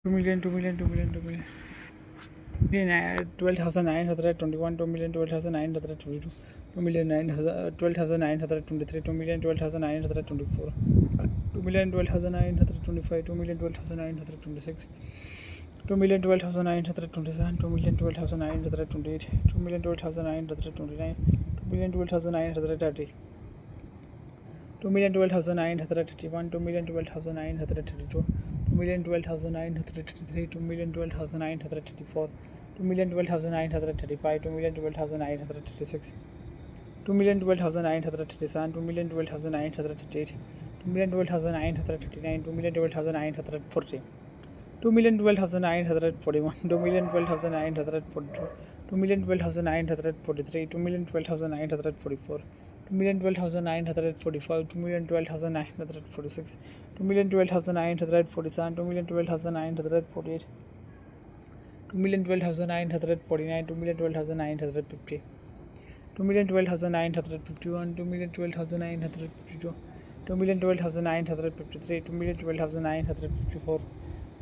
2 million. 12,921, 2,12,922, 2,12,923, 2,12,924, 2,12,925, 2,12,926, 2,12,927, 2,12,928, 2,12,929, 2,12,930, 2,12,931, 2,12,932, 2,12,933, 2,12,934, 2,12,935, 2,12,936, 2,12,937, 2,12,938, 2,12,939, 2,12,940, 2,12,941, 2,12,942, 2,12,943, 2,12,944, 2,12,945, 2,12,946, 2,12,947, 2,12,948, 2,12,949, 2,12,950, 2,12,951, 2,12,952, 2,12,953, 2,12,954,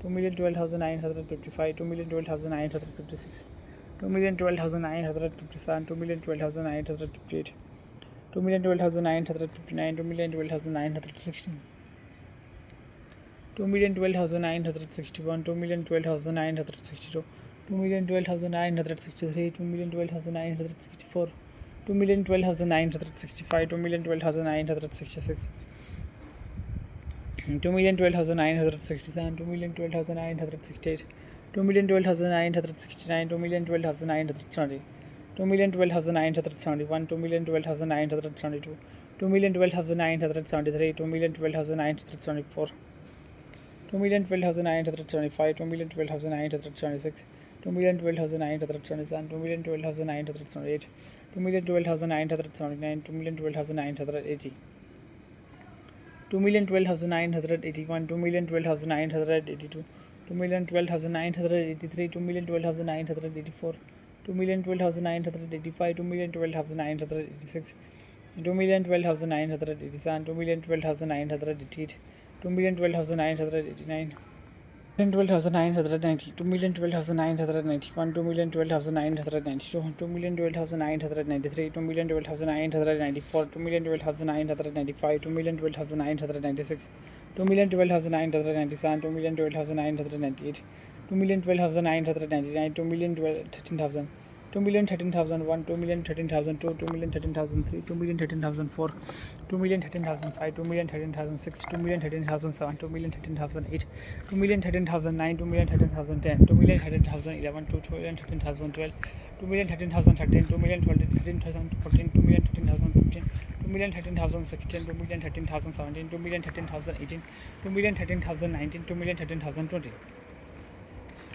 2,12,955, 2,12,956, 2,12,957, 2,12,958, 2,12,959, 2,12,960, 2,12,961, 2,12,962, 2,12,963, 2,12,964, 2,12,965, 2,12,966, 2,12,967, 2,12,968, 2,12,969, 2,12,970, 2,12,971, 2,12,972, 2,12,973, 2,12,974, 2,12,975, 2,12,976, 2,12,977, 2,12,978, 2,12,979, 2,12,980, 2,12,981, 2,12,982, 2,12,983, 2,12,984, 2,12,985, 2,12,986, 2,12,987, 2,12,988, 2,12,989, 2,12,990, 2,12,991, 2,12,992, 2,12,993, 2,12,994, 2,12,995, 2,12,996, 2,12,997, 2,12,998, 2,12,999, 2,13,000, 2,13,001, 2,13,002, 2,13,003, 2,13,004, 2,13,005, 2,13,006, 2,13,007, 2,13,008, 2,13,009, 2,13,010, 2,13,011, 2,13,012, 2,13,013, 2,13,014, 2,13,015, 2,13,016, 2,13,017, 2,13,018, 2,13,019, 2,13,020,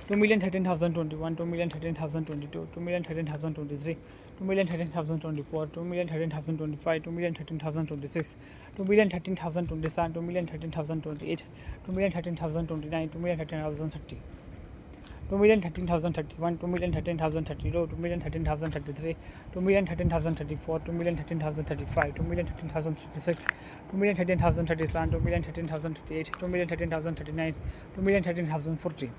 2,13,021, 2,13,022, 2,13,023, 2,13,024, 2,13,025, 2,13,026, 2,13,027, 2,13,028, 2,13,029, 2,13,030, 2,13,031, 2,13,032, 2,13,033, 2,13,034, 2,13,035, 2,13,036, 2,13,037, 2,13,038, 2,13,039, 2,13,040,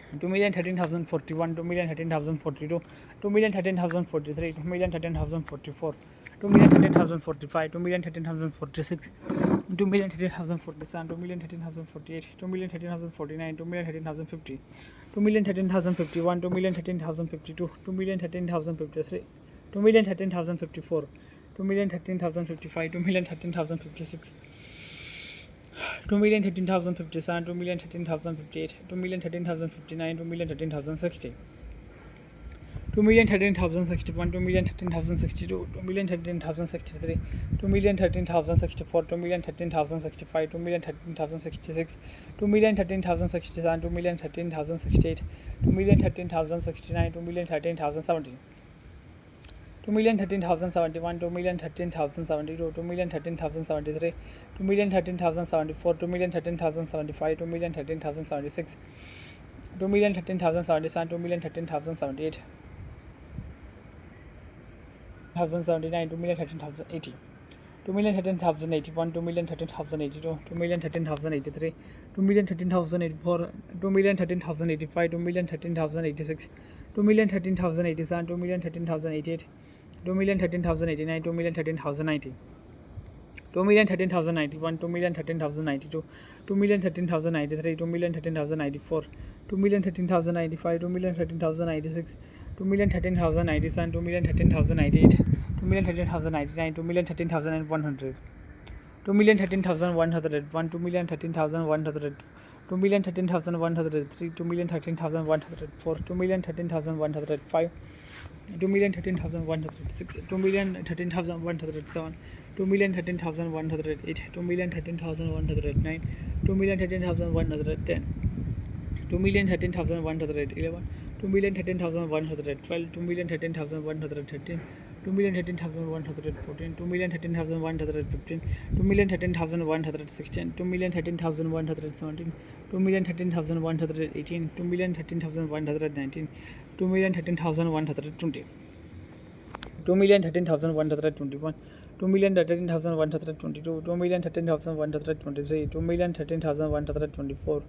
2,13,041, 2,13,042, 2,13,043, 2,13,044, 2,13,045, 2,13,046, 2,13,047, 2,13,048, 2,13,049, 2,13,050, 2,13,051, 2,13,052, 2,13,053, 2,13,054, 2,13,055, 2,13,056, 2,13,057, 2,13,058, 2,13,059, 2,13,060, 2,13,061, 2,13,062, 2,13,063, 2,13,064, 2,13,065, 2,13,066, 2,13,067, 2,13,068, 2,13,069, 2,13,070, 2,13,071, 2,13,072, 2,13,073, 2,13,074, 2,13,075, 2,13,076, 2,13,077, 2,13,078, 2,079, 2,13,080, 2,13,081, 2,13,082, 2,13,083, 2,13,084, 2,13,085, 2,13,086, 2,13,087, 2,13,088, 2,13,089, 2,13,090, 2,13,091, 2,13,092, 2,13,093, 2,13,094, 2,13,095, 2,13,096, 2,13,097, 2,13,098, 2,13,099, 2,13,100, 2,13,101, 2,13,100, 2,13,103, 2,13,104, 2,13,105, 2,13,106, 2,13,107, 2,13,108, 2,13,109, 2,13,110, 2,13,111, 2,13,112, 2,13,113, 2,13,114, 2,13,115, 2,13,116, 2,13,117, 2,13,118, 2,13,119, 2,13,120, 2,13,121, 2,13,122, 2,13,123, 2,13,124,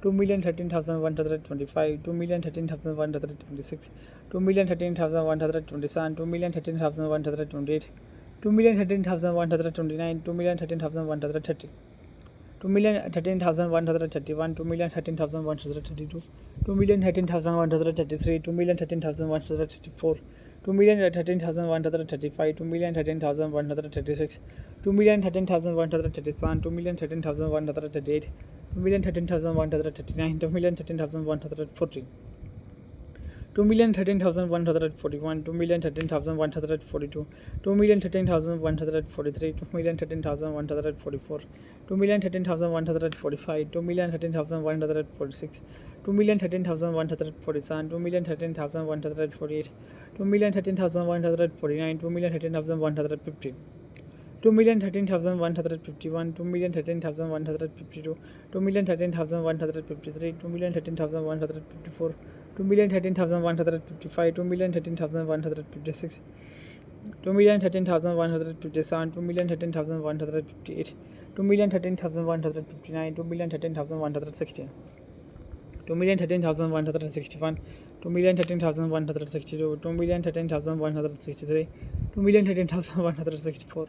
2,13,125, 2,13,126, 2,13,127, 2,13,128, 2,13,129, 2,13,130, 2,13,131, 2,13,132, 2,13,133, 2,13,134, 2,13,135, 2,13,136, 2,13,137, 2,13,138, 2,13,139, 2,13,140, 2,13,141, 2,13,142, 2,13,143, 2,13,144, 2,13,145, 2,13,146, 2,13,147, 2,13,148, 2,13,149, 2,13,150, 2,13,151, 2,13,152, 2,13,153, 2,13,154, 2,13,155, 2,13,156, 2,13,157, 2,13,158, 2,13,159, 2,13,160, 2,13,161, 2,13,162, 2,13,163, 2,13,164,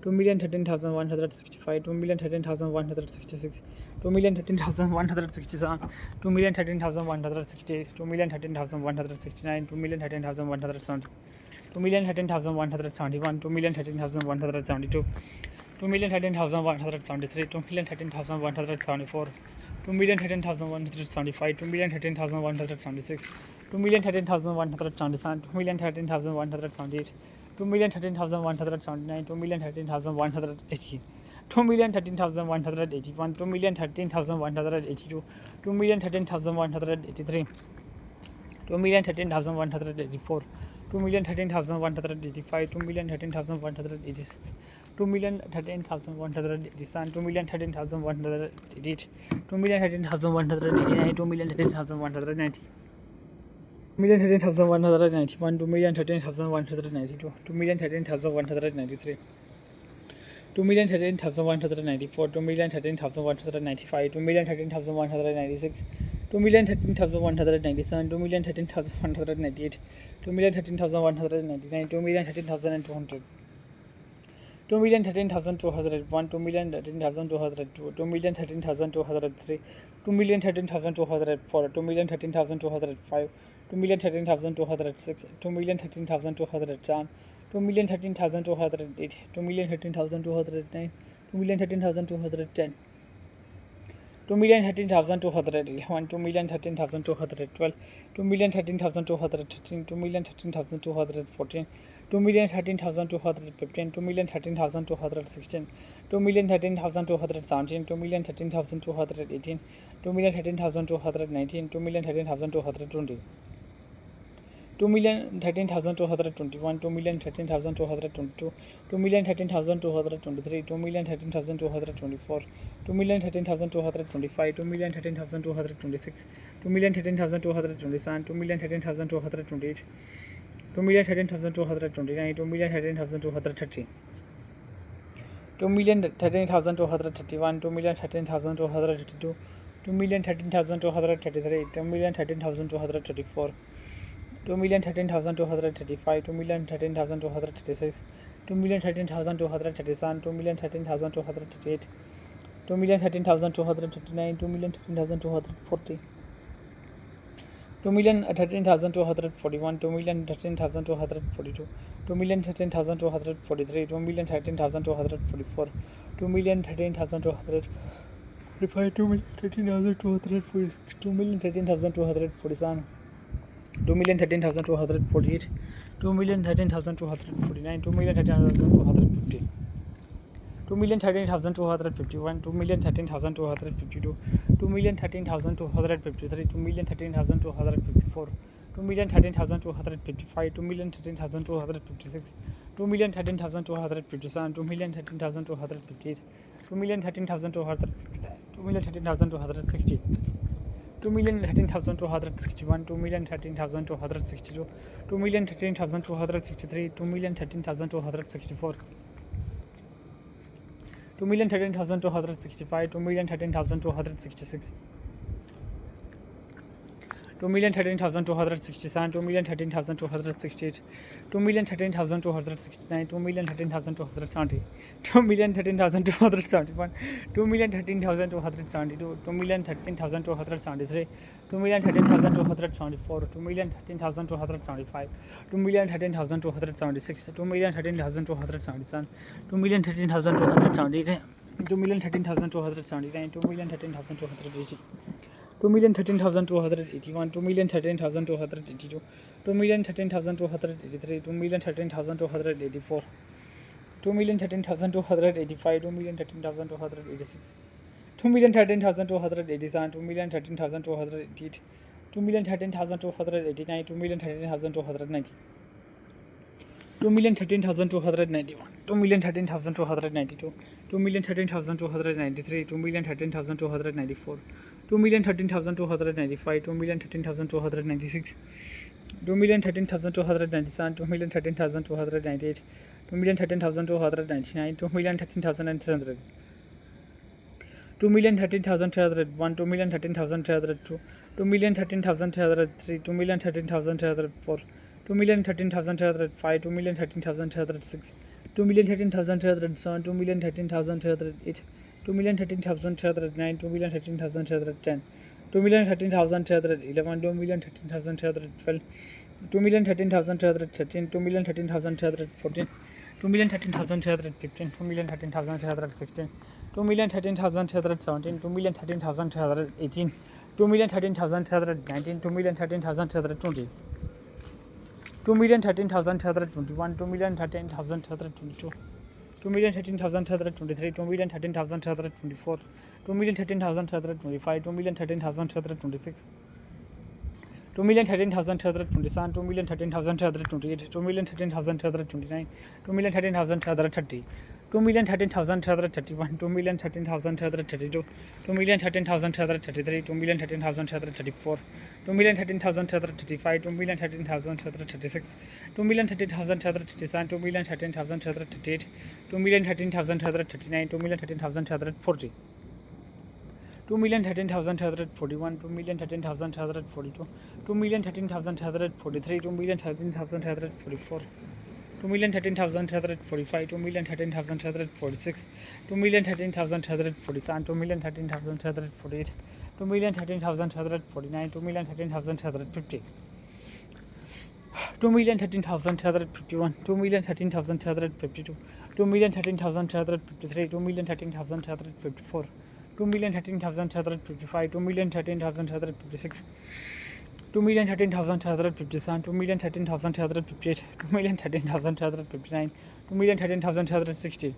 2,13,165, 2,13,166, 2,13,167, 2,13,168, 2,13,169, 2,13,170, 2,13,171, 2,13,172, 2,13,173, 2,13,174, 2,13,175, 2,13,176, 2,13,177, 2,13,178, 2,13,179, 2,13,180, 2,13,181, 2,13,182, 2,13,183, 2,13,184, 2,13,185, 2,13,186, 2,13,187, 2,13,188, 2,13,189, 2,13,190, 2,13,191, 2,13,192, 2,13,193, 2,13,194, 2,13,195, 2,13,196, 2,13,197, 2,13,198, 2,13,199, 2,13,200, 2,13,201, 2,13,202, 2,13,203, 2,13,204, 2,13,205, 2,13,206, 2,13,207, 2,13,208, 2,13,209, 2,13,210, 2,13,211, 2,13,212, 2,13,213, 2,13,214, 2,13,215, 2,13,216, 2,13,217, 2,13,218, 2,13,219, 2,13,220, 2,13,221, 2,13,222, 2,13,223, 2,13,224, 2,13,225, 2,13,226, 2,13,227, 2,13,228, 2,13,229, 2,13,230, 2,13,231, 2,13,232, 2,13,233, 2,13,234, 2,13,235, 2,13,236, 2,13,237, 2,13,238, 2,13,239, 2,13,240, 2,13,241, 2,13,242, 2,13,243, 2,13,244, 2,13,245, 2,13,246, 2,13,247, 2,13,248, 2,13,249, 2,13,250, 2,13,251, 2,13,252, 2,13,253, 2,13,254, 2,13,255, 2,13,256, 2,13,257, 2,13,258, 2,13,260, 2,13,261, 2,13,262, 2,13,263, 2,13,264, 2,13,265, 2,13,266, 2,13,267, 2,13,268, 2,13,269, 2,13,270, 2,13,271, 2,13,272, 2,13,273, 2,13,274, 2,13,275, 2,13,276, 2,13,277, 2,13,278, 2,13,279, 2,13,280, 2,13,281, 2,13,282, 2,13,283, 2,13,284, 2,13,285, 2,13,286, 2,13,287, 2,13,288, 2,13,289, 2,13,290, 2,13,291, 2,13,292, 2,13,293, 2,13,294, 2,13,295, 2,13,296, 2,13,297, 2,13,298, 2,13,299, 2,13,300, 2,13,301, 2,13,302, 2,13,303, 2,13,304, 2,13,305, 2,13,306, 2,13,307, 2,13,308, 2,13,309, 2,13,310, 2,13,311, 2,13,312, 2,13,313, 2,13,314, 2,13,315, 2,13,316, 2,13,317, 2,13,318, 2,13,319, 2,13,320, 2,13,321, 2,13,322, 2,13,323, 2,13,324, 2,13,325, 2,13,326, 2,13,327, 2,13,328, 2,13,329, 2,13,330, 2,13,331, 2,13,332, 2,13,333, 2,13,334, 2,13,335, 2,13,336, 2,13,337, 2,13,338, 2,13,339, 2,13,340, 2,13,341, 2,13,342, 2,13,343, 2,13,344, 2,13,345, 2,13,346, 2,13,347, 2,13,348, 2,13,349, 2,13,350, 2,13,351, 2,13,352, 2,13,353, 2,13,354, 2,13,355, 2,13,356, 2,13,357, 2,13,358, 2,13,359, 2,13,360,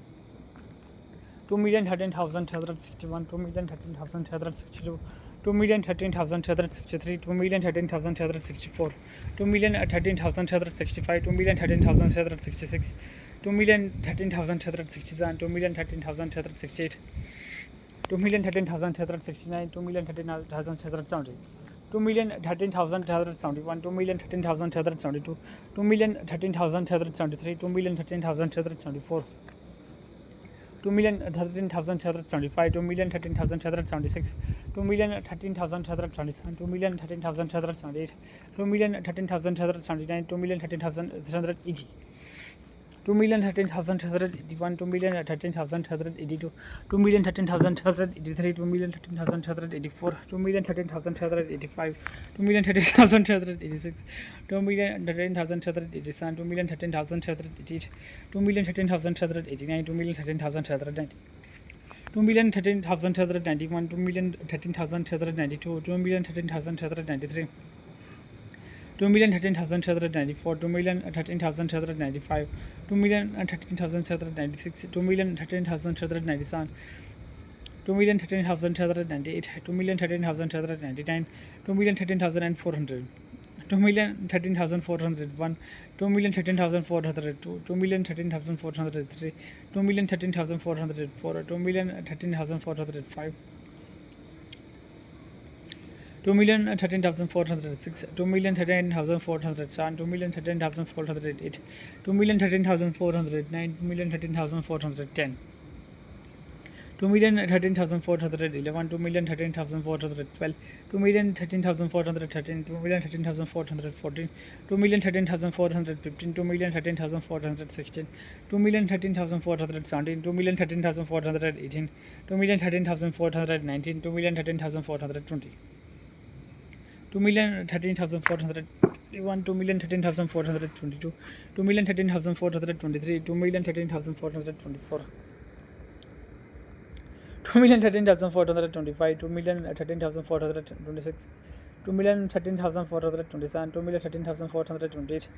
2,13,361, 2,13,362, 2,13,363, 2,13,364, 2,13,365, 2,13,366, 2,13,367, 2,13,368, 2,13,369, 2,13,370, 2,13,371, 2,13,372, 2,13,373, 2,13,374, 2,13,775, 2,13,776, 2,13,777, 2,13,778, 2,13,779, 2,13,780. 2,13,781, 2,13,782, 2,13,783, 2,13,784, 2,13,785, 2,13,786, 2,13,787, 2,13,788, 2,13,789, 2,13,790. 2,13,791, 2,13,792, 2,13,793, 2,13,794, 2,13,795, 2,13,796, 2,13,797, 2,13,798, 2,13,799, 2,13,400, 2,13,401, 2,13,402, 2,13,403, 2,13,404, 2,13,405, 2,13,406, 2,13,407, 2,13,408, 2,13,409, 2,13,410, 2,13,411, 2,13,412, 2,13,413, 2,13,414, 2,13,415, 2,13,416, 2,13,417, 2,13,418, 2,13,419, 2,13,420. 2,13,401, 2,13,422, 2,13,423, 2,13,424, 2,13,425, 2,13,426, 2,13,427, 2,13,428,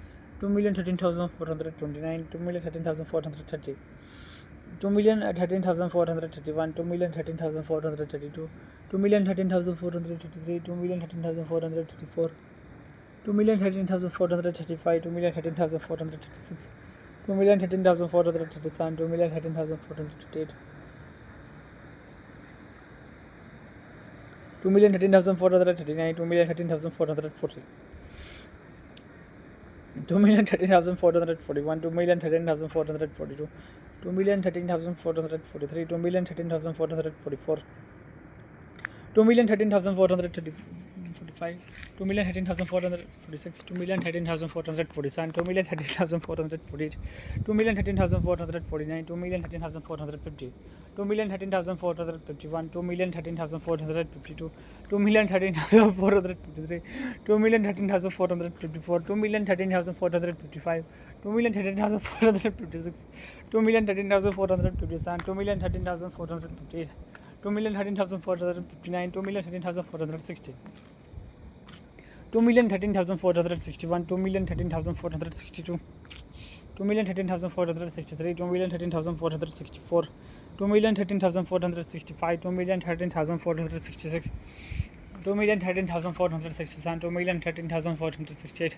2,13,429, 2,13,430, 2,13,431, 2,13,432, 2,13,433, 2,13,434, 2,13,435, 2,13,436, 2,13,437, 2,13,438, 2,13,439, 2,13,440, 2,13,441, 2,13,442, 2,13,443, 2,13,444, 2,13,445, 2,13,446, 2,13,447, 2,13,448, 2,13,449, 2,13,450, 2,13,451, 2,13,452, 2,13,453, 2,13,454, 2,13,455, 2,13,456, 2,13,457, 2,13,458, 2,13,459, 2,13,460, 2,13,461, 2,13,462, 2,13,463, 2,13,464, 2,13,465, 2,13,466, 2,13,467, 2,13,468,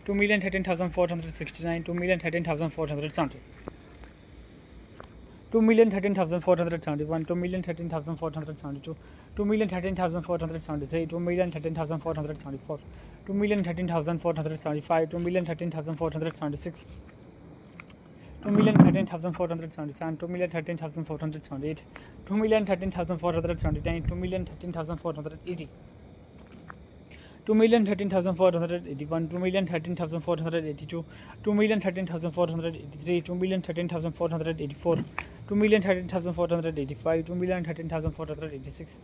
2,13,469, 2,13,470, 2,13,471, 2,13,472, 2,13,473, 2,13,474, 2,13,475, 2,13,476, 2,13,477, 2,13,478, 2,13,479, 2,13,480, 2,13,481, 2,13,482, 2,13,483, 2,13,484, 2,13,485, 2,13,486,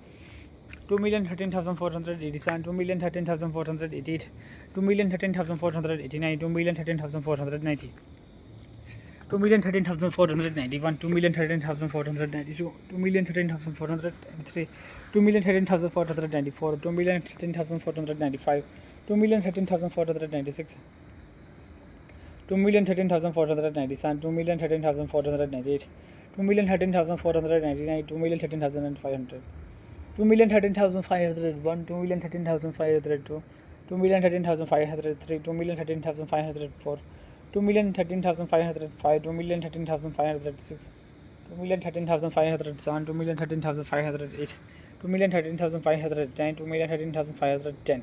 2,13,487, 2,13,488, 2,13,489, 2,13,490, 2,13,491, 2,13,492, 2,13,493, 2,13,494, 2,13,495, 2,13,496, 2,13,497, 2,13,498, 2,13,499, 2,13,500, 2,13,501, 2,13,502, 2,13,503, 2,13,504, 2,13,505, 2,13,506, 2,13,507, 2,13,508, 2,13,509, 2,13,510,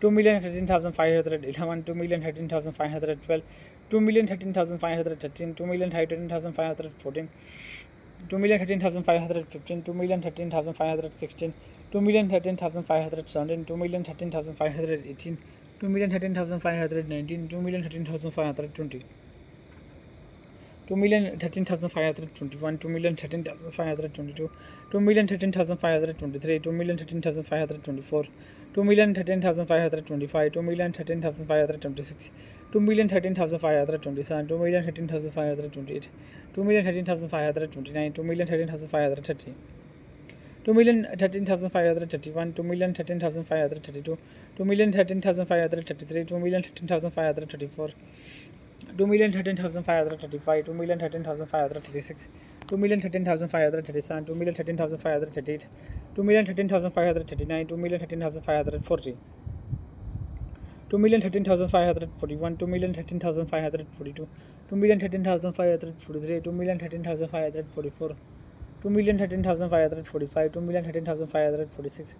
2,13,511, 2,13,512, 2,13,513, 2,13,514, 2,13,515, 2,13,516, 2,13,517, 2,13,518, 2,13,519, 2,13,520, 2,13,521, 2,13,522, 2,13,523, 2,13,524, 2,13,525, 2,13,526, 2,13,527, 2,13,528, 2,13,529, 2,13,530, 2,13,531, 2,13,532, 2,13,533, 2,13,534, 2,13,535, 2,13,536, 2,13,537, 2,13,538, 2,13,539, 2,13,540, 2,13,541, 2,13,542, 2,13,543, 2,13,544, 2,13,545, 2,13,546,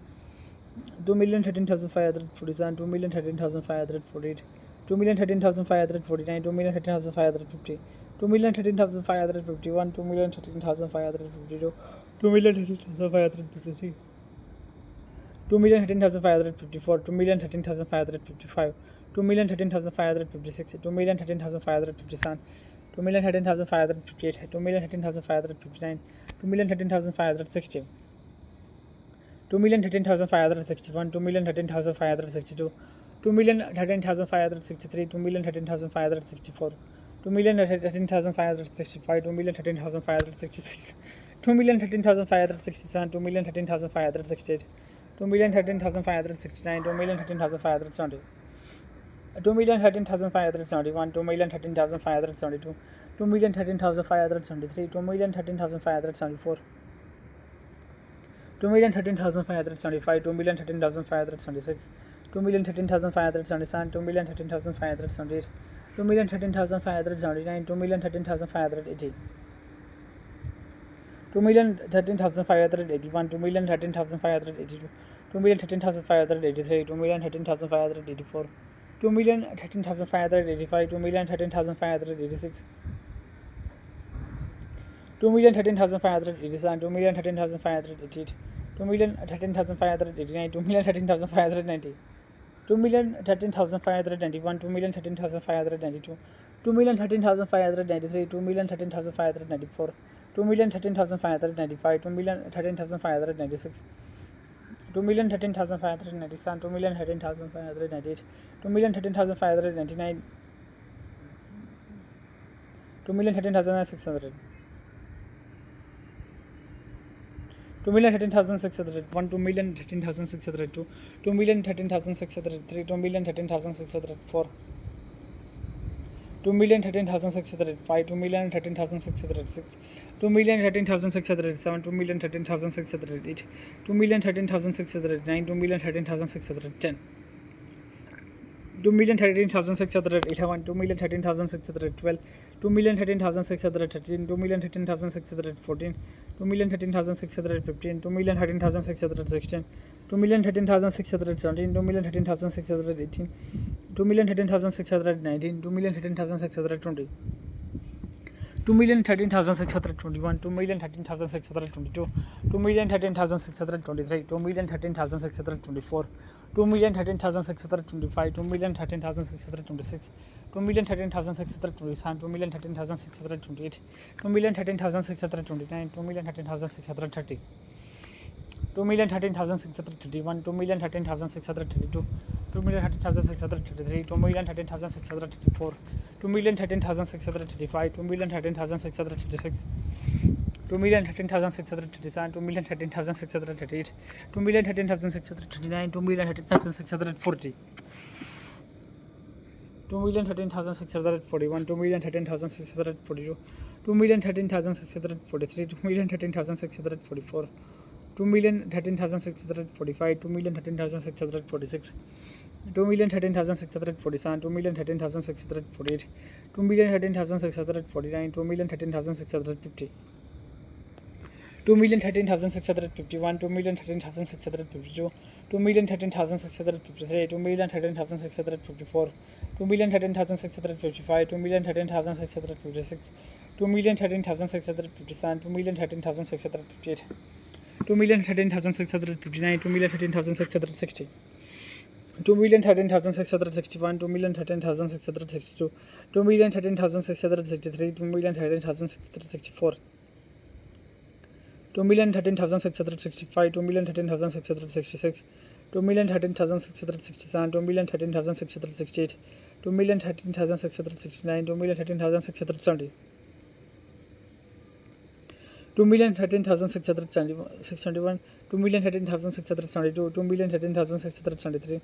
2,13,547, 2,13,548, 2,13,549, 2,13,550, 2,13,551, 2,13,552, 2,13,553, 2,13,554, 2,13,555, 2,13,556, 2,13,557, 2,13,558, 2,13,559, 2,13,560, 2,13,561, 2,13,562, 2,13,563, 2,13,564, 2,13,565, 2,13,566, 2,13,567, 2,13,568, 2,13,569, 2,13,570, 2,13,571, 2,13,572, 2,13,573, 2,13,574, 2,13,575, 2,13,576, 2,13,577, 2,13,578, 2,13,579, 2,13,580, 2,13,581, 2,13,582, 2,13,583, 2,13,584, 2,13,585, 2,13,586, 2,13,587, 2,13,588, 2,13,589, 2,13,590, 2,13,591, 2,13,592, 2,13,593, 2,13,594, 2,13,595, 2,13,596, 2,13,597, 2,13,598, 2,13,599, 2,13,600, 2,13,601, 2,13,602, 2,13,603, 2,13,604, 2,13,605, 2,13,606, 2,13,607, 2,13,608, 2,13,609, 2,13,610, 2,13,681, 2,13,612, 2,13,613, 2,13,614, 2,13,615, 2,13,616, 2,13,617, 2,13,618, 2,13,619, 2,13,620, 2,13,621, 2,13,622, 2,13,623, 2,13,624, 2,13,625, 2,13,626, 2,13,627, 2,13,628, 2,13,629, 2,13,630, 2,13,631, 2,13,632, 2,13,633, 2,13,634, 2,13,635, 2,13,636, 2,13,637, 2,13,638, 2,13,639, 2,13,640, 2,13,641, 2,13,642, 2,13,643, 2,13,644, 2,13,645, 2,13,646, 2,13,647, 2,13,648, 2,13,649, 2,13,650, 2,13,651, 2,13,652, 2,13,653, 2,13,654, 2,13,655, 2,13,656, 2,13,657, 2,13,658, 2,13,659, 2,13,660, 2,13,661, 2,13,662, 2,13,663, 2,13,664, 2,13,665, 2,13,666, 2,13,667, 2,13,668, 2,13,669, 2,13,670, 2,13,671, 2,13,672, 2,13,673,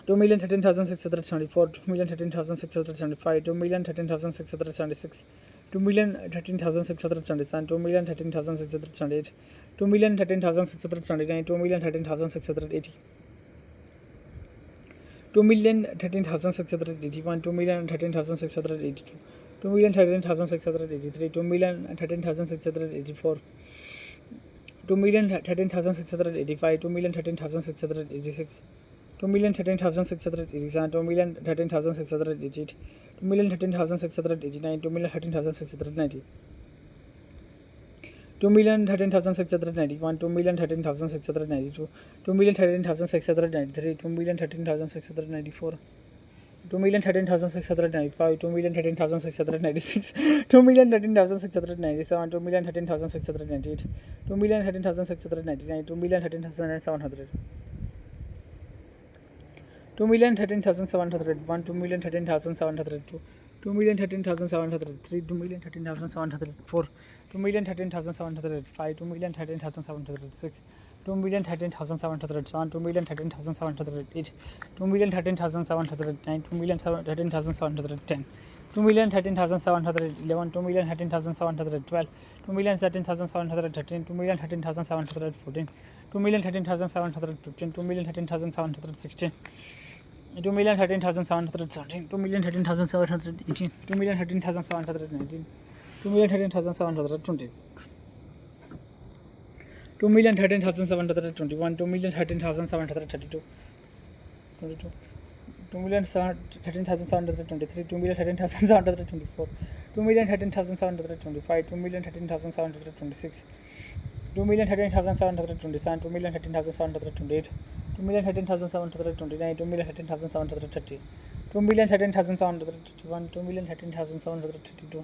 2,13,674, 2,13,675, 2,13,676, 2,13,677, 2,13,678, 2,13,679, 2,13,680, 2,13,681, 2,13,682, 2,13,683, 2,13,684, 2,13,685, 2,13,686, 2,13,687, 2,13,688, 2,13,689, 2,13,690, 2,13,691, 2,13,692, 2,13,693, 2,13,694, 2,13,695, 2,13,696, 2,13,697, 2,13,698, 2,13,699, 2,13,700, 2,13,701, 2,13,702, 2,13,703, 2,13,704, 2,13,705, 2,13,706, 2,13,707, 2,13,708, 2,13,709, 2,13,710, 2,13,711, 2,13,712, 2,13,713, 2,13,714, 2,13,715, 2,13,716, 2,13,717, 2,13,718, 2,13,719, 2,13,720, 2,13,721, 2,13,732, 2,13,723, 2,13,724, 2,13,725, 2,13,726, 2,13,727, 2,13,728, 2,13,729, 2,13,730, 2,13,731, 2,13,732,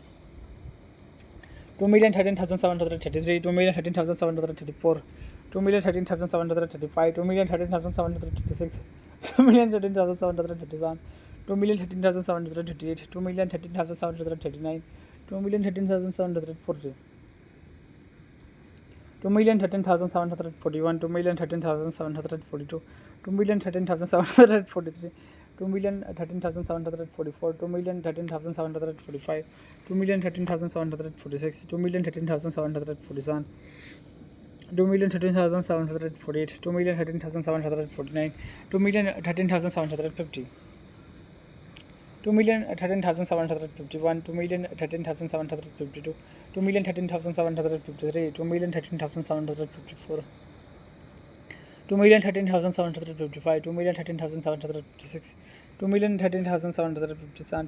2,13,733, 2,13,734, 2,13,735, 2,13,736, 2,13,737, 2,13,738, 2,13,739, 2,13,740, 2,13,741, 2,13,742, 2,13,743, 2,13,744, 2,13,745, 2,13,746, 2,13,747, 2,13,748, 2,13,749, 2,13,750, 2,13,751, 2,13,752, 2,13,753, 2,13,754, 2,13,755, 2,13,756, 2,13,757,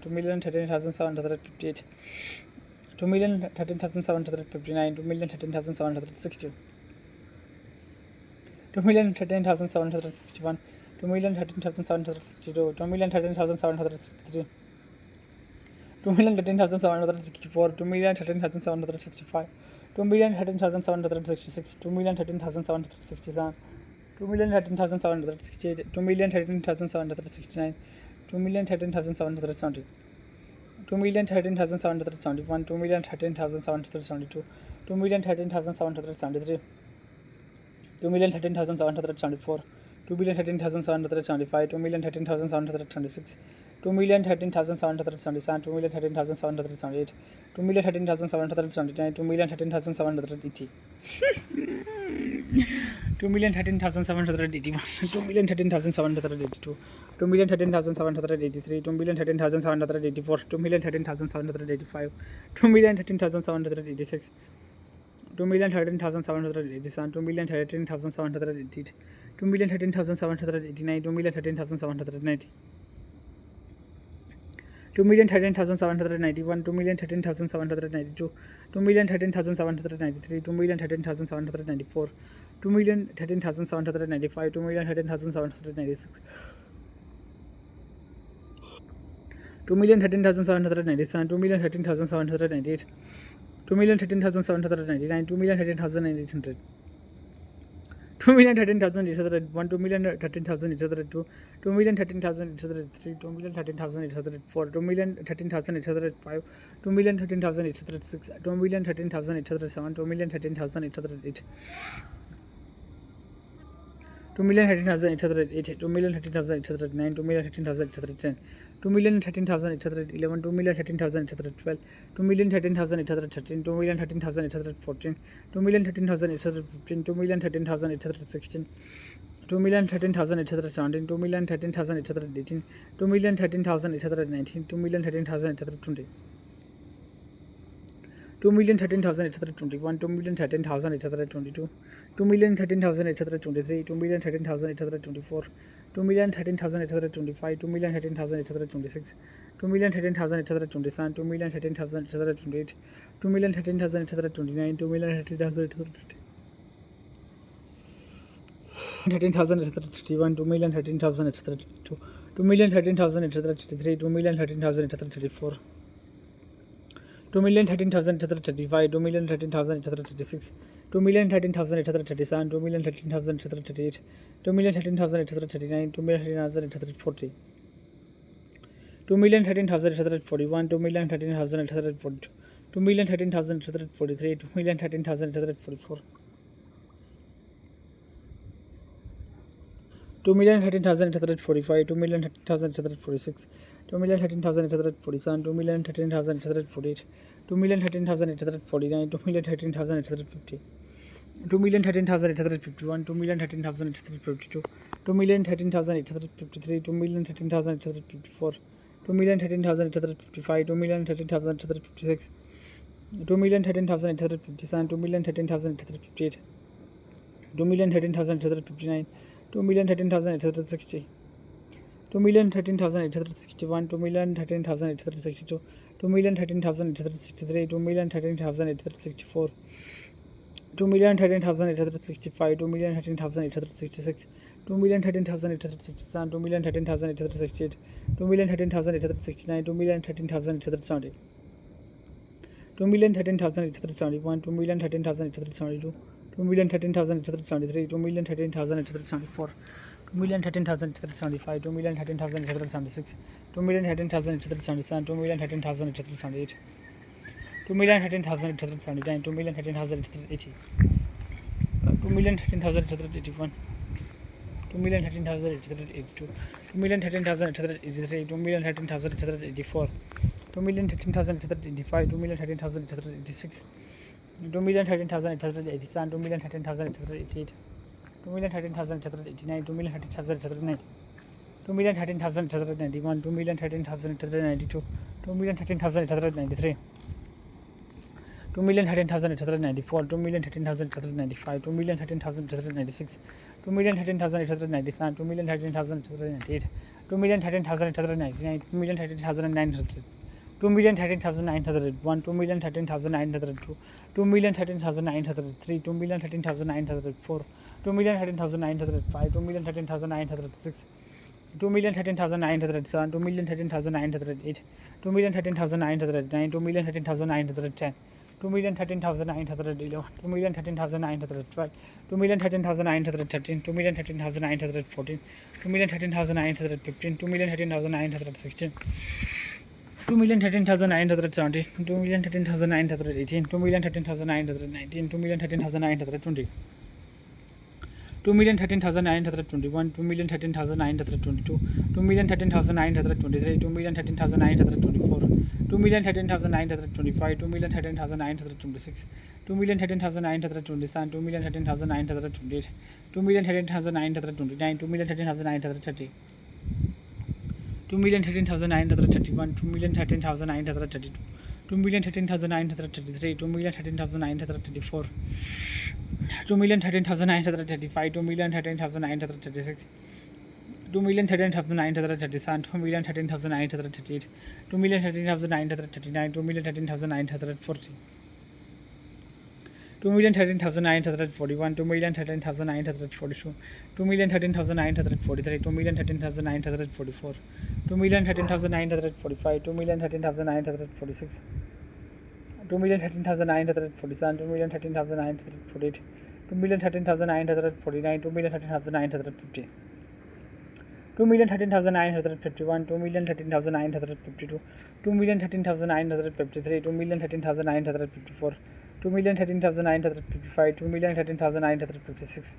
2,13,758, 2,13,759, 2,13,760, 2,13,761, 2,13,762, 2,13,763, 2,13,764, 2,13,765, 2,13,766, 2,13,767, 2,13,768, 2,13,769, 2,13,770, 2,13,771, 2,13,772, 2,13,773, 2,13,774, 2,13,775, 2,13,726, 2,13,777, 2,13,778, 2,13,779, 2,13,780, 2,13,781, 2,13,782, 2,13,783, 2,13,784, 2,13,785, 2,13,786, 2,13,787, 2,13,788, 2,13,789, 2,13,790, 2,13,791, 2,13,792, 2,13,793, 2,13,794, 2,13,795, 2,13,796, 2,13,797, 2,13,798, 2,13,799, 2,13,800, 2,13,801, 2,13,802, 2,13,803, 2,13,804, 2,13,805, 2,13,806, 2,13,807, 2,13,808, 2,13,808, 2,13,809, 2,13,810, 2,13,811, 2,13,812, 2,13,813, 2,13,814, 2,13,815, 2,13,816, 2,13,817, 2,13,818, 2,13,819, 2,13,820, 2,13,821, 2,13,822, 2,13,823, 2,13,824, 2,13,825, 2,13,826, 2,13,827, 2,13,828, 2,13,829, 2,13,830, 2,13,831, 2,13,832, 2,13,833, 2,13,834, 2,13,835, 2,13,836, 2,13,837, 2,13,838, 2,13,839, 2,13,840, 2,13,841, 2,13,842, 2,13,843, 2,13,844, 2,13,845, 2,13,846, 2,13,847, 2,13,848, 2,13,849, 2,13,850, 2,13,851, 2,13,852, 2,13,853, 2,13,854, 2,13,855, 2,13,856, 2,13,857, 2,13,858, 2,13,859, 2,13,860, 2,13,861, 2,13,862, 2,13,863, 2,13,864, 2,13,865, 2,13,866, 2,13,867, 2,13,868, 2,13,869, 2,13,870, 2,13,871, 2,13,872, 2,13,873, 2,13,874, 2,13,875, 2,13,876, 2,13,877, 2,13,878, 2,13,879, 2,13,880, 2,13,881, 2,13,882, 2,13,883, 2,13,884, 2,13,885, 2,13,886, 2,13,887, 2,13,888, 2,13,889, 2,13,890, 2,13,891, 2,13,892, 2,13,893, 2,13,894, 2,13,895, 2,13,896, 2,13,897, 2,13,898, 2,13,899, 2,13,900, 2,13,901, 2,13,902, 2,13,903, 2,13,904, 2,13,905, 2,13,906, 2,13,907, 2,13,908, 2,13,909, 2,13,910, 2,13,911, 2,13,912, 2,13,913, 2,13,914, 2,13,915, 2,13,916, 2,13,917, 2,13,918, 2,13,919, 2,13,920, 2,13,921, 2,13,922, 2,13,923, 2,13,924, 2,13,925, 2,13,926, 2,13,927, 2,13,928, 2,13,929, 2,13,930, 2,13,931, 2,13,932, 2,13,933, 2,13,934, 2,13,935, 2,13,936, 2,13,937, 2,13,938, 2,13,939, 2,13,940, 2,13,941, 2,13,942, 2,13,943, 2,13,944, 2,13,945, 2,13,946, 2,13,947, 2,13,948, 2,13,949, 2,13,950, 2,13,951, 2,13,952, 2,13,953, 2,13,954, 2,13,955, 2,13,956,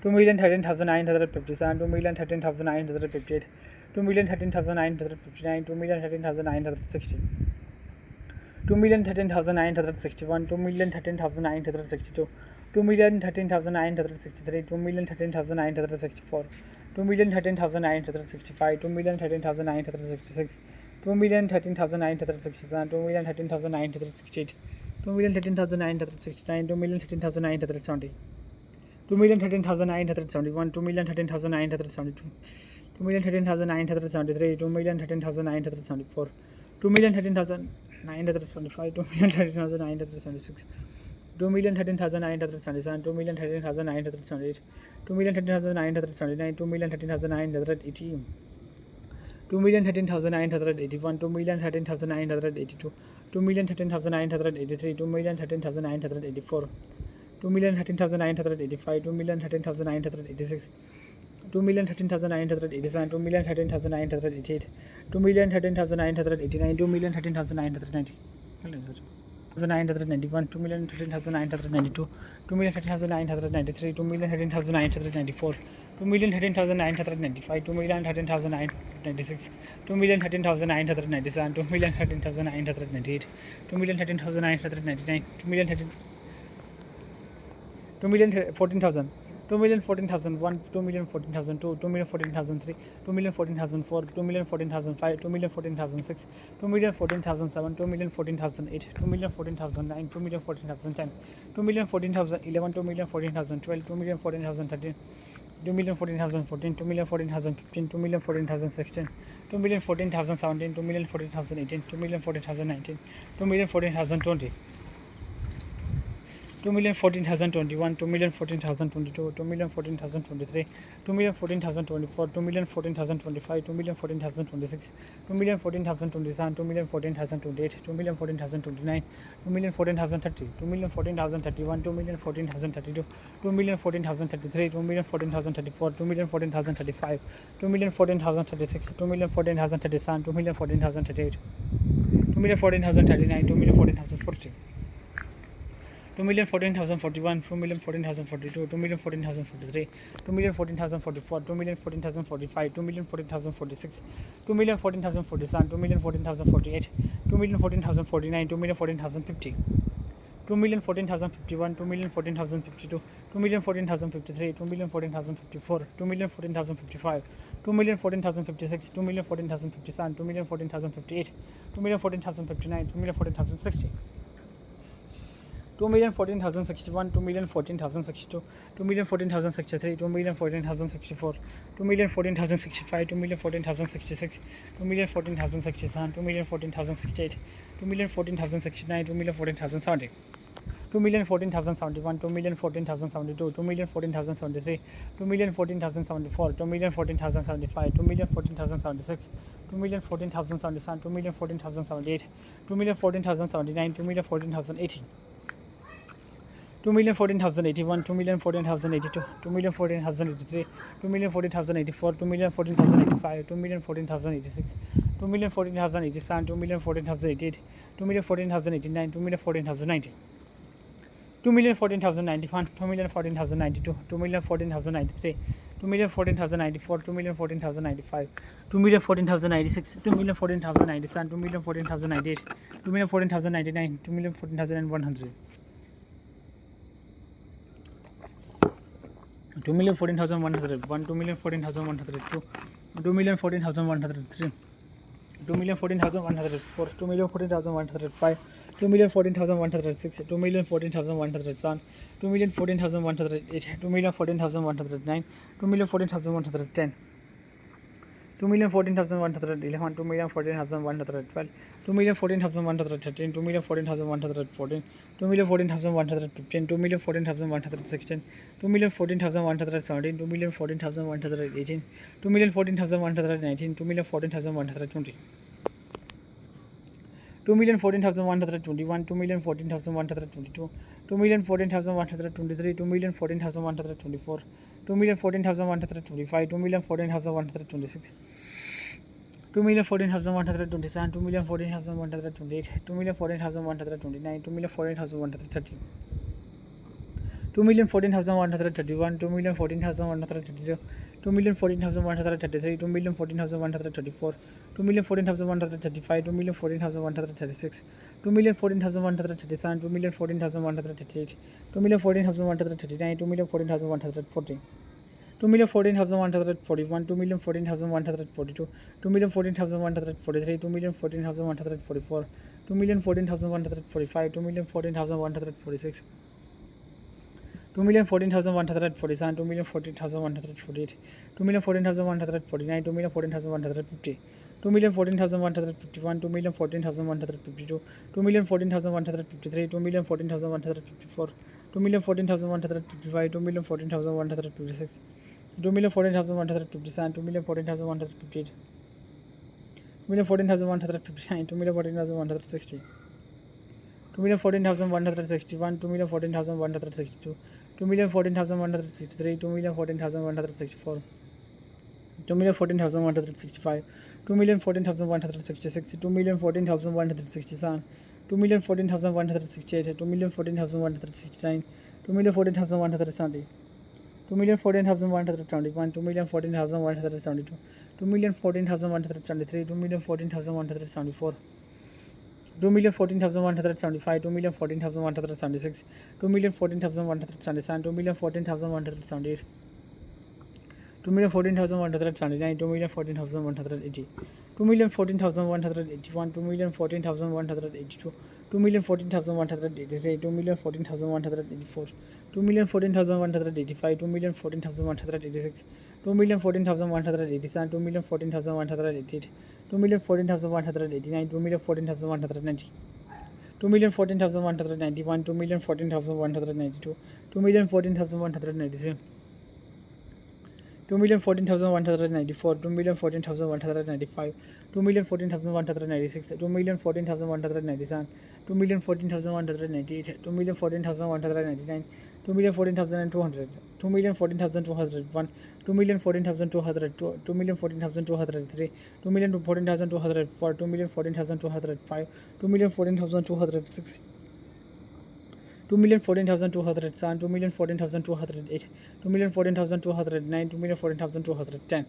2,13,957, 2,13,958, 2,13,959, 2,13,960, 2,13,961, 2,13,962, 2,13,963, 2,13,964, 2,13,965, 2,13,966, 2,13,967, 2,13,968, 2,13,969, 2,13,970, 2,13,971, 2,13,972, 2,13,973, 2,13,974, 2,13,975, 2,13,976, 2,13,977, 2,13,978, 2,13,979, 2,13,980, 2,13,981, 2,13,982, 2,13,983, 2,13,984, 2,13,985, 2,13,986, 2,13,987, 2,13,988, 2,13,989, 2,13,990, 991, 2,13,992, 2,13,993, 2,13,994, 2,13,995, 2,13,996, 2,13,997, 2,13,998, 2,13,999, 2,14,000, 2,14,001, 2,14,002, 2,14,003, 2,14,004, 2,14,005, 2,14,006, 2,14,007, 2,14,008, 2,14,009, 2,14,010, 2,14,011, 2,14,012, 2,14,013, 2,14,014, 2,14,015, 2,14,016, 2,14,017, 2,14,018, 2,14,019, 2,14,020, 2,14,021, 2,14,022, 2,14,023, 2,14,024, 2,14,025, 2,14,026, 2,14,027, 2,14,028, 2,14,029, 2,14,030, 2,14,031, 2,14,032, 2,14,033, 2,14,034, 2,14,035, 2,14,036, 2,14,037, 2,14,038, 2,14,039, 2,14,040, 2,14,041, 2,14,042, 2,14,043, 2,14,044, 2,14,045, 2,14,046, 2,14,047, 2,14,048, 2,14,049, 2,14,050, 2,14,051, 2,14,052, 2,14,053, 2,14,054, 2,14,055, 2,14,056, 2,14,057, 2,14,058, 2,14,059, 2,14,060, 2,14,061, 2,14,062, 2,14,063, 2,14,064, 2,14,065, 2,14,066, 2,14,067, 2,14,068, 2,14,069, 2,14,070, 2,14,071, 2,14,072, 2,14,073, 2,14,074, 2,14,075, 2,14,076, 2,14,077, 2,14,078, 2,14,079, 2,14,080, 2,14,081, 2,14,082, 2,14,083, 2,14,084, 2,14,085, 2,14,086, 2,14,087, 2,14,088, 2,14,089, 2,14,090, 2,14,091, 2,14,092, 2,14,093, 2,14,094, 2,14,095, 2,14,096, 2,14,097, 2,14,098, 2,14,099, 2,14,100, 2,14,101, 2,14,102, 2,14,103, 2,14,104, 2,14,105, 2,14,106, 2,14,107, 2,14,108, 2,14,109, 2,14,110, 2,14,111, 2,14,112, 2,14,113, 2,14,114, 2,14,115, 2,14,116, 2,14,117, 2,14,118, 2,14,119, 2,14,120. 2,14,121, 2,14,122, 2,14,123, 2,14,124, 2,14,125, 2,14,126, 2,14,127, 2,14,128, 2,14,129, 2,14,130, 2,14,131, 2,14,132, 2,14,133, 2,14,134, 2,14,135, 2,14,136, 2,14,137, 2,14,138, 2,14,139, 2,14,140, 2,14,141, 2,14,142, 2,14,143, 2,14,144, 2,14,145, 2,14,146, 2,14,147, 2,14,148, 2,14,149, 2,14,150, 2,14,151, 2,14,152, 2,14,153, 2,14,154, 2,14,155, 2,14,156, 2,14,157, 2,14,158, 2,14,159, 2,14,160, 2,14,161, 2,14,162, 2,14,163, 2,14,164, 2,14,165, 2,14,166, 2,14,167, 2,14,168, 2,14,169, 2,14,170, 2,14,171, 2,14,172, 2,14,173, 2,14,174, 2,14,175, 2,14,176, 2,14,177, 2,14,178, 2,14,179, 2,14,180, 2,14,181, 2,14,182, 2,14,183, 2,14,184, 2,14,185, 2,14,186, 2,14,187, 2,14,188, 2,14,189, 2,14,190, 2,14,191, 2,14,192, 2,14,193, 2,14,194, 2,14,195, 2,14,196, 2,14,197, 2,14,198, 2,14,199, 2,14,200, 2,14,201, 2,14,202, 2,14,203, 2,14,204, 2,14,205, 2,14,206, 2,14,207, 2,14,208, 2,14,209, 2,14,210,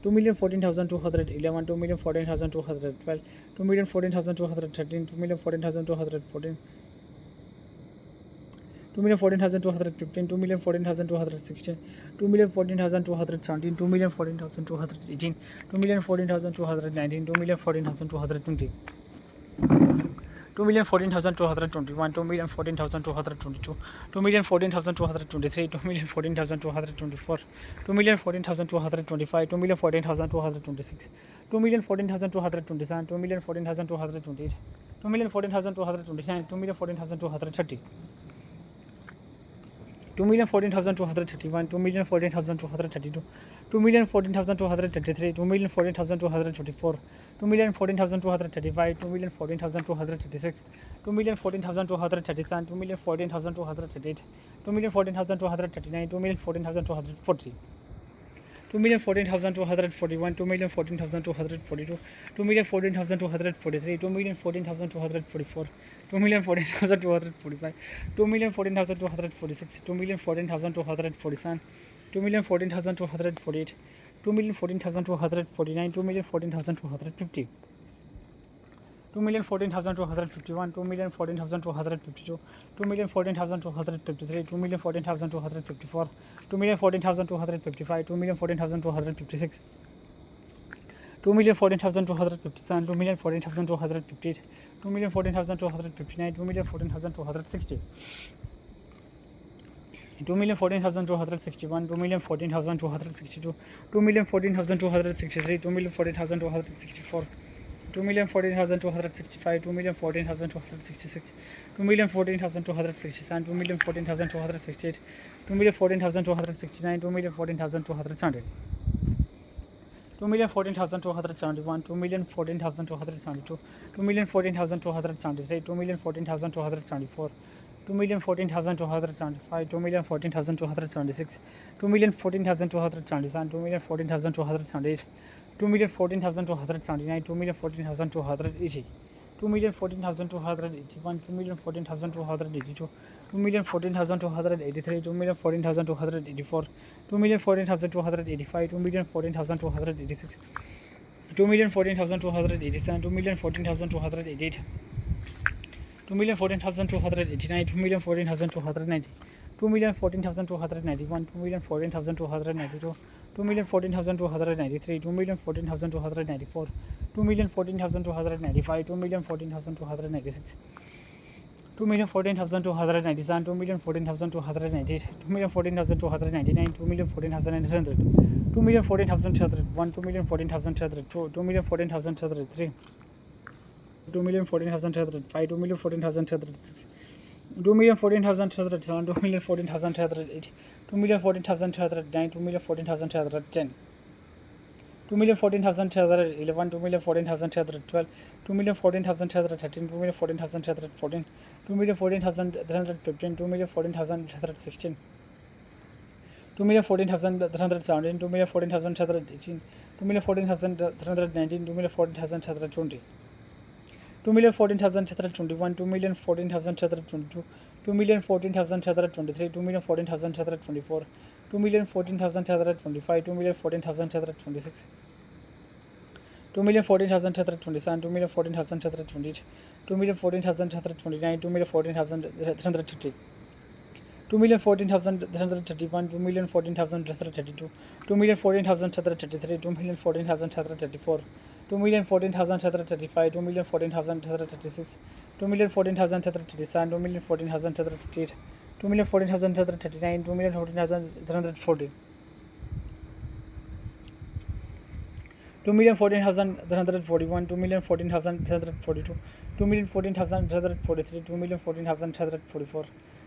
2,14,211, 2,14,212, 2,14,213, 2,14,214, 2,14,215, 2,14,216, 2,14,217, 2,14,218, 2,14,219, 2,14,220, 2,14,221, 2,14,222, 2,14,223, 2,14,224, 2,14,225, 2,14,226, 2,14,227, 2,14,228, 2,14,229, 2,14,230, 2,14,231, 2,14,232, 2,14,233, 2,14,224, 2,14,235, 2,14,236, 2,14,237, 2,14,238, 2,14,239, 2,14,240, 2,14,241, 2,14,242, 2,14,243, 2,14,244, 2,14,245, 2,14,246, 2,14,247, 2,14,248, 2,14,249, 2,14,250, 2,14,251, 2,14,252, 2,14,253, 2,14,254, 2,14,255, 2,14,256, 2,14,257, 2,14,258, 2,14,259, 2,14,260, 2,14,261, 2,14,262, 2,14,263, 2,14,264, 2,14,265, 2,14,266, 2,14,267, 2,14,268, 2,14,269, 2,14,270, 2,14,271, 2,14,272, 2,14,273, 2,14,274, 2,14,275, 2,14,276, 2,14,277, 2,14,278, 2,14,279, 2,14,280, 2,14,281, 2,14,282, 2,14,283, 2,14,284, 2,14,285, 2,14,286, 2,14,287, 2,14,288, 2,14,289, 2,14,290, 2,14,291, 2,14,292, 2,14,293, 2,14,294, 2,14,295, 2,14,296, 2,14,297, 2,14,298, 2,14,299, 2,14,100, 2,14,101, 2,14,102, 2,14,103, 2,14,105, 2,14,106, 2,14,107, 2,14,108, 2,14,109, 2,14,110, 2,14,111, 2,14,112, 2,14,113, 2,14,114, 2,14,115, 2,14,116, 2,14,117, 2,14,118, 2,14,119, 2,14,120, 2,14,121, 2,14,122, 2,14,123, 2,14,124, 2,14,125, 2,14,126, 2,14,127, 2,14,128, 2,14,129, 2,14,130, 2,14,131, 2,14,132, 2,14,133, 2,14,134, 2,14,135, 2,14,136, 2,14,137, 2,14,138, 2,14,139, 2,14,140, 2,14,141, 2,14,142, 2,14,143, 2,14,144,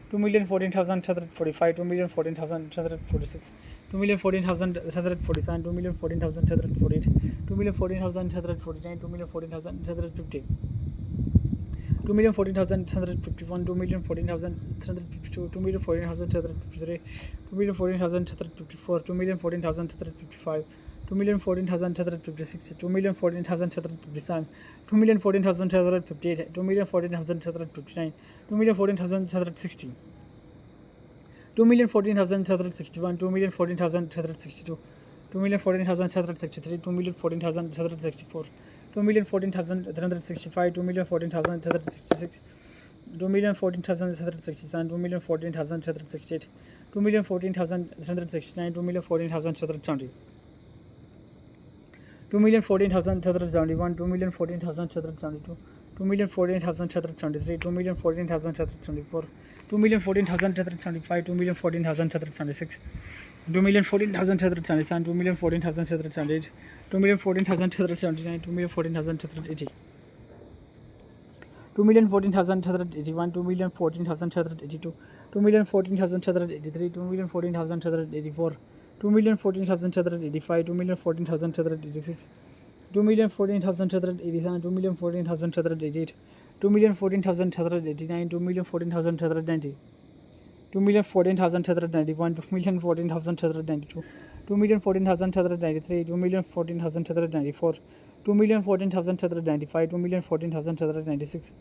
2,14,145, 2,14,146, 2,14,147, 2,14,148, 2,14,149, 2,14,150, 2,14,151, 2,14,152, 2,14,153, 2,14,154, 2,14,155, 2,14,156, 2,14,157, 2,14,158, 2,14,159, 2,14,160, 2,14,161, 2,14,162, 2,14,163, 2,14,164, 2,14,165, 2,14,166, 2,14,167, 2,14,168, 2,14,169, 2,14,170, 2,14,171, 2,14,172, 2,14,173, 2,14,174, 2,14,175, 2,14,176, 2,14,177, 2,14,178, 2,14,179, 2,14,180, 2,14,181, 2,14,182, 2,14,183, 2,14,184, 2,14,185, 2,14,186, 2,14,187, 2,14,188, 2,14,189, 2,14,190, 2,14,191, 2,14,192, 2,14,193, 2,14,194, 2,14,195, 2,14,196,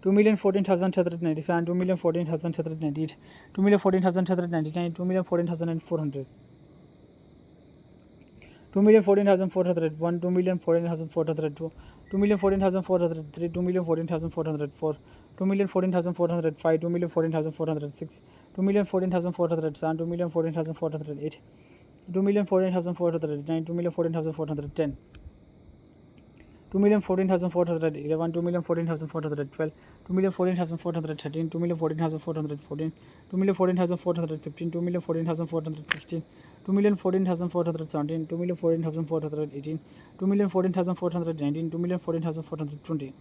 2,14,197, 2,14,198, 2,14,199, 2,14,400, 2,14,401, 2,14,402, 2,14,403, 2,14,404, 2,14,405, 2,14,406, 2,14,407, 2,14,411, 2,14,412, 2,14,413, 2,14,414, 2,14,415, 2,14,416, 2,14,417, 2,14,418, 2,14,419, 2,14,420.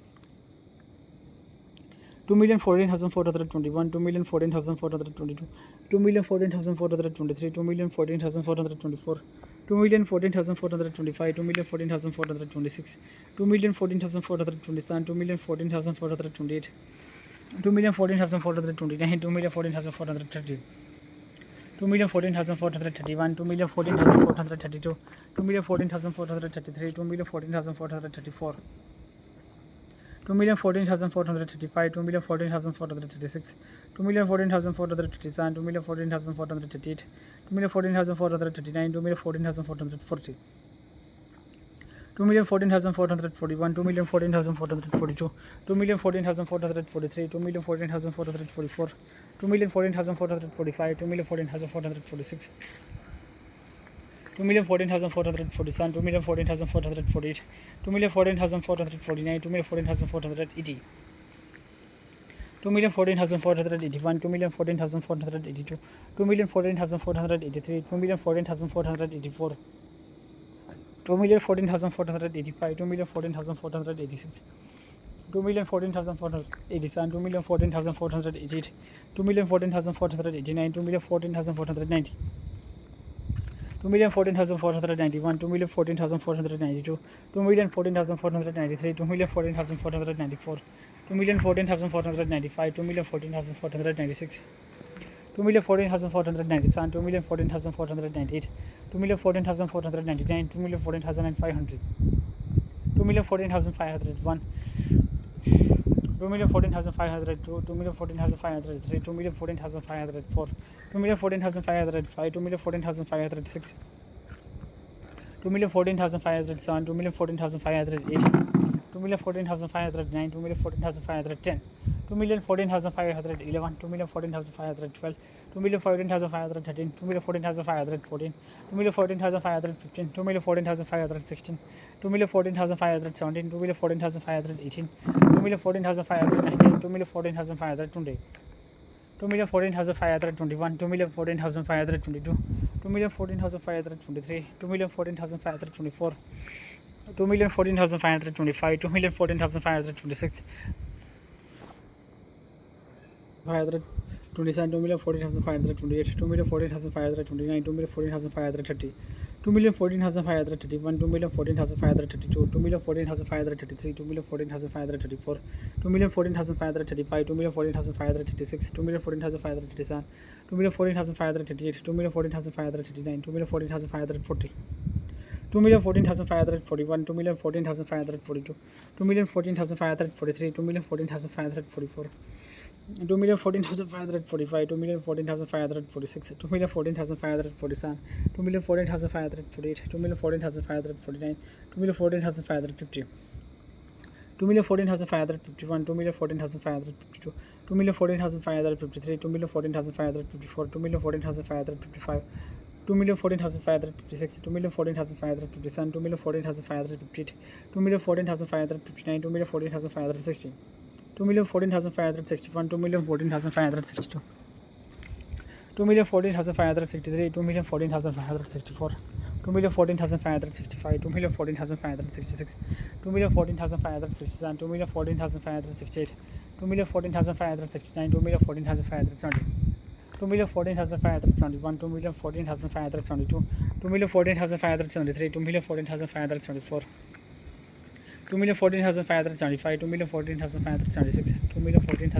2,14,421, 2,14,422, 2,14,423, 2,14,424, 2,14,425, 2,14,426, 2,14,427, 2,14,428, 2,14,429, 2,14,430, 2,14,431, 2,14,432, 2,14,433, 2,14,434. 2,14,435, 2,14,436, 2,14,437, 2,14,438, 2,14,439, 2,14,440, 2,14,441, 2,14,442, 2,14,443, 2,14,444, 2,14,445, 2,14,446, 2,14,447, 2,14,448, 2,14,449, 2,14,480, 2,14,481, 2,14,482, 2,14,483, 2,14,484, 2,14,485, 2,14,486, 2,14,487, 2,14,488, 2,14,489, 2,14,490, 2,14,491, 2,14,492, 2,14,493, 2,14,494, 2,14,495, 2,14,496, 2,14,497, 2,14,498, 2,14,499, 2,14,500, 2,14,501, 2,14,502, 2,14,503, 2,14,504, 2,14,505, 2,14,506, 2,14,507, 2,14,508, 2,14,509, 2,14,510, 2,14,511, 2,14,512, 2,14,513, 2,14,514, 2,14,515, 2,14,516, 2,14,517, 2,14,518, 2,14,519, 2,14,520, 2,14,521, 2,14,522, 2,14,523, 2,14,524, 2,14,525, 2,14,526, 527, 2,14,528, 2,14,529, 2,14,530, 2,14,531, 2,14,532, 2,14,533, 2,14,534, 2,14,535, 2,14,536, 2,14,537, 2,14,538, 2,14,539, 2,14,540, 2,14,541, 2,14,542, 2,14,543, 2,14,544, 2,14,545, 2,14,546, 2,14,547, 2,14,548, 2,14,549, 2,14,550, 2,14,551, 2,14,552, 2,14,553, 2,14,554, 2,14,555, 2,14,556, 2,14,557, 2,14,558, 2,14,559, 2,14,560, 2,14,561, 2,14,562, 2,14,563, 2,14,564, 2,14,565, 2,14,566, 2,14,567, 2,14,568, 2,14,569, 2,14,570, 2,14,571, 2,14,572, 2,14,573, 2,14,574, 2,14,575, 2,14,576,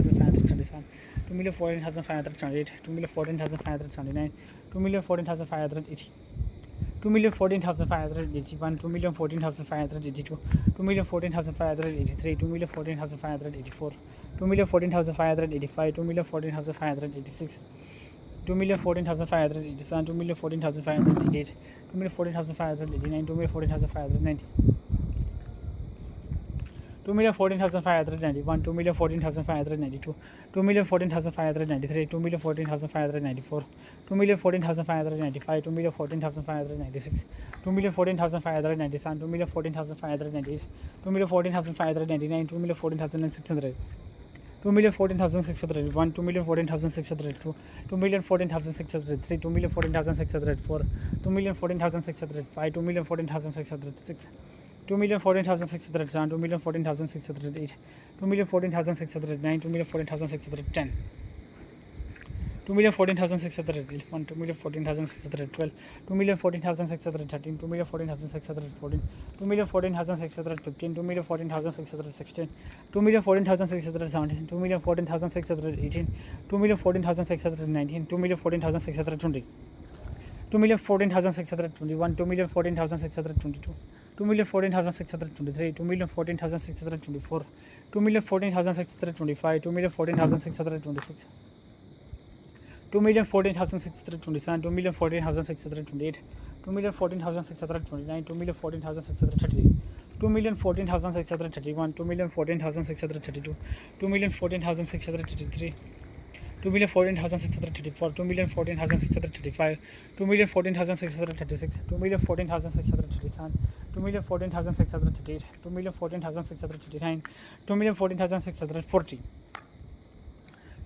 2,14,577, 2,14,578, 2,14,579, 2,14,580, 2,14,581, 2,14,582, 2,14,583, 2,14,584, 2,14,585, 2,14,586, 2,14,587, 2,14,588, 2,14,589, 2,14,590, 2,14,591, 2,14,592, 2,14,593, 2,14,594, 2,14,595, 2,14,596, 2,14,597, 2,14,598, 2,14,599, 2,14,600. 2,14,601, 2,14,602, 2,14,603, 2,14,604, 2,14,605, 2,14,606, 2,14,607, 2,14,608, 2,14,609, 2,14,610, 2,14,611, 2,14,612, 2,14,613, 2,14,614, 2,14,615, 2,14,616, 2,14,617, 2,14,618, 2,14,619, 2,14,620, 2,14,621, 2,14,622, 2,14,623, 2,14,624, 2,14,625, 2,14,626, 2,14,627, 2,14,628, 2,14,629, 2,14,630, 2,14,631, 2,14,632, 2,14,633, 2,14,634, 2,14,635, 2,14,636, 2,14,637, 2,14,638, 2,14,639, 2,14,640,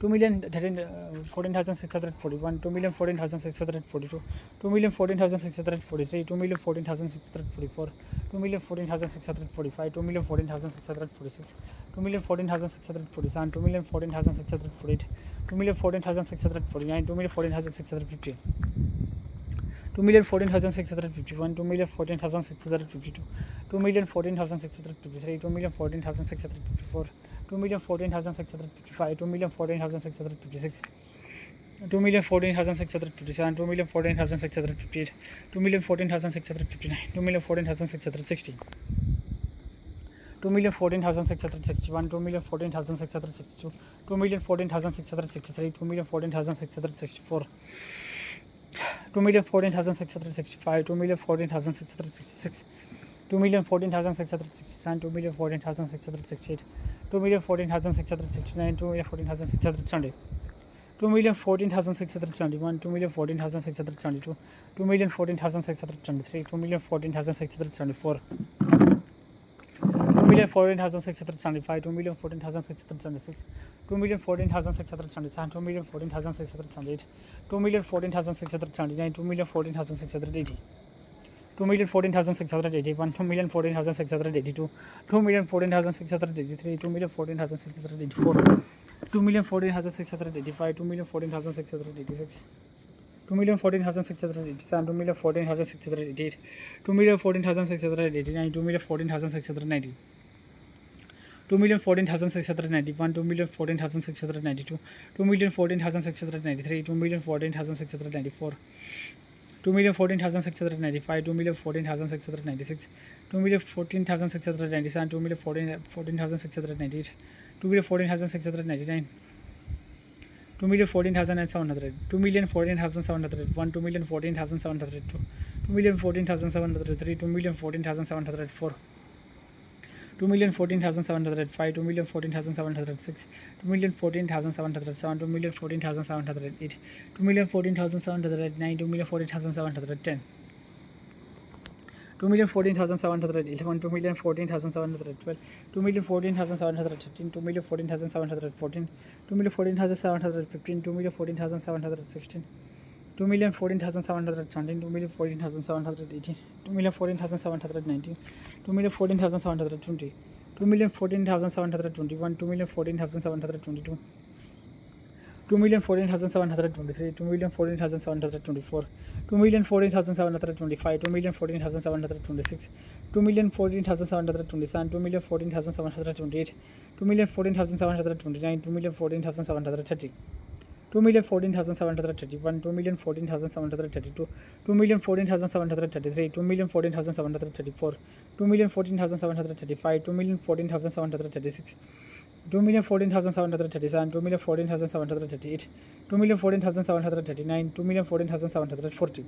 2,14,641, 2,14,642, 2,14,643, 2,14,644, 2,14,645, 2,14,646, 2,14,647, 2,14,648, 2,14,649, 2,14,650, 2,14,651, 2,14,652, 2,14,653, 2,14,654, 2,14,655, 2,14,656, 2,14,657, 2,14,658, 2,14,659, 2,14,660, 2,14,661, 2,14,662, 2,14,663, 2,14,664, 2,14,665, 2,14,666, 2,14,667, 2,14,668, 2,14,669, 2,14,670, 2,14,671, 2,14,672, 2,14,673, 2,14,674, 2,14,675, 2,14,676, 2,14,677, 2,14,678, 2,14,679, 2,14,680, 2,14,681, 2,14,682, 2,14,683, 2,14,684, 2,14,685, 2,14,686, 2,14,687, 2,14,688, 2,14,689, 2,14,690, 2,14,691, 2,14,692, 2,14,693, 2,14,694, 2,14,695, 2,14,696, 2,14,697, 2,14,698, 2,14,699, 2,14,700, 2,14,701, 2,14,702, 2,14,703, 2,14,704, 2,14,705, 2,14,706, 2,14,707, 2,14,708, 2,14,709, 2,14,710, 2,14,711, 2,14,712, 2,14,713, 2,14,714, 2,14,715, 2,14,716, 2,14,717, 2,14,718, 2,14,719, 2,14,720, 2,14,721, 2,14,722, 2,14,723, 2,14,724, 2,14,725, 2,14,726, 2,14,727, 2,14,728, 2,14,729, 2,14,730, 2,14,731, 2,14,732, 2,14,733, 2,14,734, 2,14,735, 2,14,736, 2,14,737, 2,14,738, 2,14,739, 2,14,740,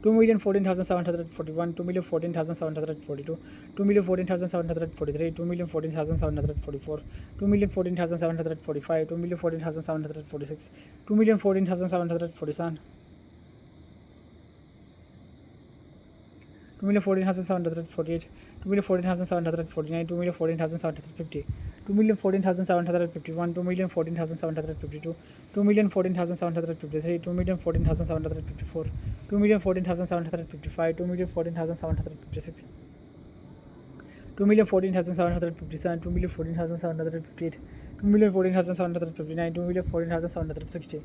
2,14,741, 2,14,742, 2,14,743, 2,14,744, 2,14,745, 2,14,746, 2,14,747, 2,14,748, 2,14,749, 2,14,750, 2,14,751, 2,14,752, 2,14,753, 2,14,754, 2,14,755, 2,14,756, 2,14,757, 2,14,758, 2,14,759, 2,14,760,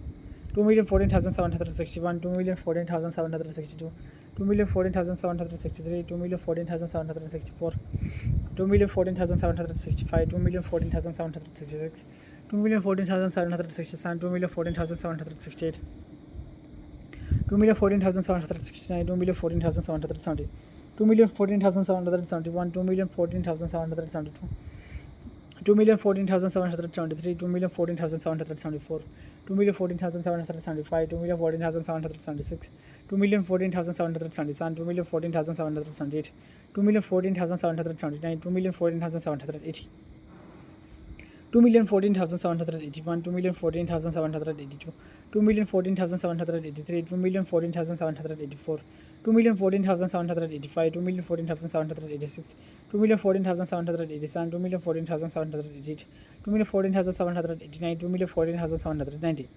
2,14,761, 2,14,762, 2,14,763, 2,14,764, 2,14,765, 2,14,766, 2,14,767, 2,14,768, 2,14,769, 2,14,770, 2,14,771, 2,14,772, 2,14,773, 2,14,774, 2,14,775, 2,14,776, 2,14,777, 2,14,778, 2,14,779, 2,14,780, 2,14,781, 2,14,782, 2,14,783, 2,14,784, 2,14,785, 2,14,786, 2,14,787, 2,14,788, 2,14,789, 2,14,790,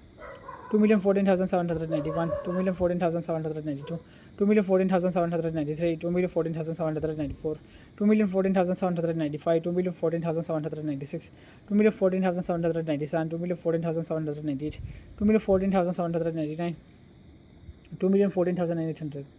2,14,791, 2,14,792, 2,14,793, 2,14,794, 2,14,795, 2,14,796, 2,14,797, 2,14,798, 2,14,799, 2,14,800.